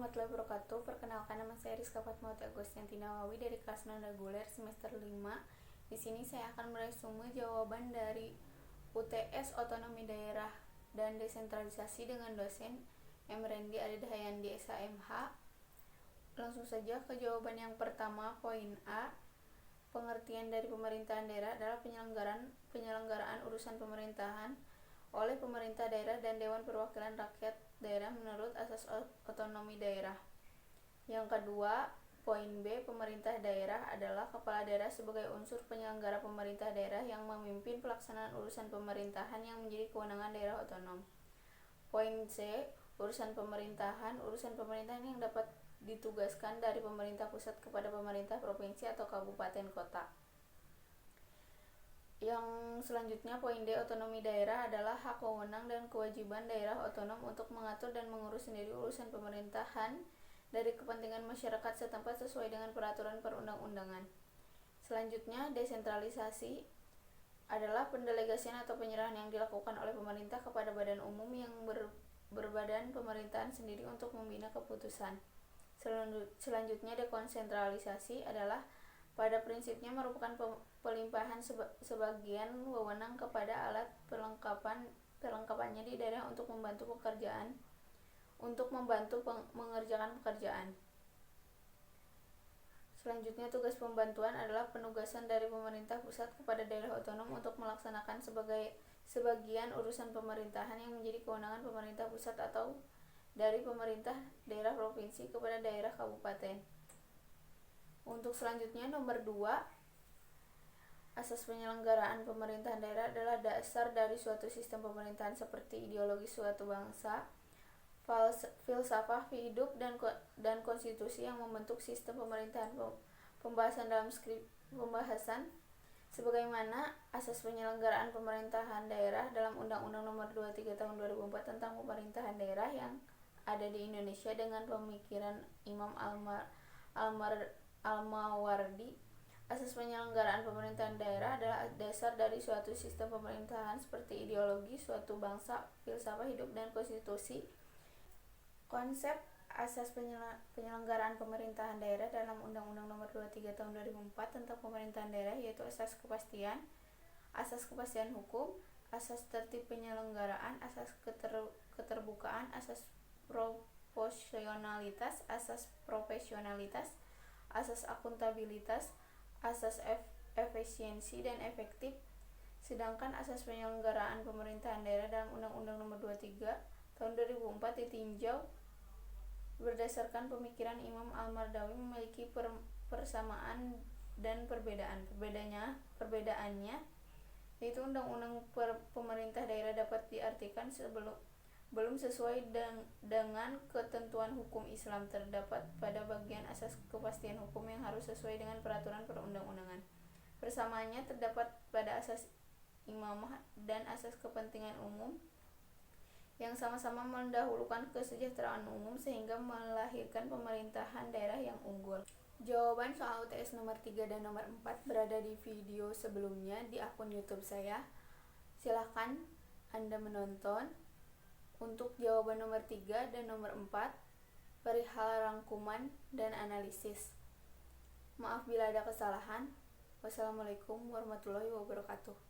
warahmatullahi wabarakatuh. Perkenalkan, nama saya Rizka Fatmawati Agustiantina Wawi dari kelas non reguler semester 5. Di sini saya akan meresume jawaban dari UTS Otonomi Daerah dan Desentralisasi dengan dosen M. Rendi Adidahayandi SHMH. Langsung saja ke jawaban yang pertama, poin A. Pengertian dari pemerintahan daerah adalah penyelenggaraan urusan pemerintahan oleh pemerintah daerah dan Dewan Perwakilan Rakyat Daerah menurut asas otonomi daerah. Yang kedua, poin B, pemerintah daerah adalah kepala daerah sebagai unsur penyelenggara pemerintah daerah yang memimpin pelaksanaan urusan pemerintahan yang menjadi kewenangan daerah otonom. Poin C, urusan pemerintahan yang dapat ditugaskan dari pemerintah pusat kepada pemerintah provinsi atau kabupaten kota. Yang selanjutnya, poin D, otonomi daerah adalah hak wewenang dan kewajiban daerah otonom untuk mengatur dan mengurus sendiri urusan pemerintahan dari kepentingan masyarakat setempat sesuai dengan peraturan perundang-undangan. Selanjutnya, desentralisasi adalah pendelegasian atau penyerahan yang dilakukan oleh pemerintah kepada badan umum yang berbadan pemerintahan sendiri untuk membina keputusan. Selanjutnya, dekonsentralisasi adalah pada prinsipnya merupakan pelimpahan sebagian wewenang kepada alat perlengkapannya di daerah untuk membantu mengerjakan pekerjaan. Selanjutnya, tugas pembantuan adalah penugasan dari pemerintah pusat kepada daerah otonom untuk melaksanakan sebagian urusan pemerintahan yang menjadi kewenangan pemerintah pusat atau dari pemerintah daerah provinsi kepada daerah kabupaten. Untuk selanjutnya, nomor 2, asas penyelenggaraan pemerintahan daerah adalah dasar dari suatu sistem pemerintahan seperti ideologi suatu bangsa, filsafat hidup dan konstitusi yang membentuk sistem pemerintahan. Pembahasan dalam pembahasan sebagaimana asas penyelenggaraan pemerintahan daerah dalam Undang-Undang Nomor 23 Tahun 2004 tentang pemerintahan daerah yang ada di Indonesia dengan pemikiran Imam Al-Mawardi. Asas penyelenggaraan pemerintahan daerah adalah dasar dari suatu sistem pemerintahan seperti ideologi suatu bangsa, filsafat hidup dan konstitusi. Konsep asas penyelenggaraan pemerintahan daerah dalam Undang-Undang Nomor 23 Tahun 2004 tentang pemerintahan daerah yaitu asas kepastian hukum, asas tertib penyelenggaraan, asas keterbukaan, asas proporsionalitas, asas profesionalitas, asas akuntabilitas, asas efisiensi dan efektif. Sedangkan asas penyelenggaraan pemerintahan daerah dalam Undang-Undang Nomor 23 Tahun 2004 ditinjau berdasarkan pemikiran Imam Al-Mardawi memiliki persamaan dan perbedaannya yaitu undang-undang pemerintah daerah dapat diartikan belum sesuai dengan ketentuan hukum Islam. Terdapat pada bagian asas kepastian hukum yang harus sesuai dengan peraturan perundang-undangan. Persamaannya terdapat pada asas imamah dan asas kepentingan umum yang sama-sama mendahulukan kesejahteraan umum sehingga melahirkan pemerintahan daerah yang unggul. Jawaban soal UTS nomor 3 dan nomor 4 berada di video sebelumnya di akun YouTube saya. Silakan Anda menonton. Untuk jawaban nomor 3 dan nomor 4 perihal rangkuman dan analisis. Maaf bila ada kesalahan. Wassalamualaikum warahmatullahi wabarakatuh.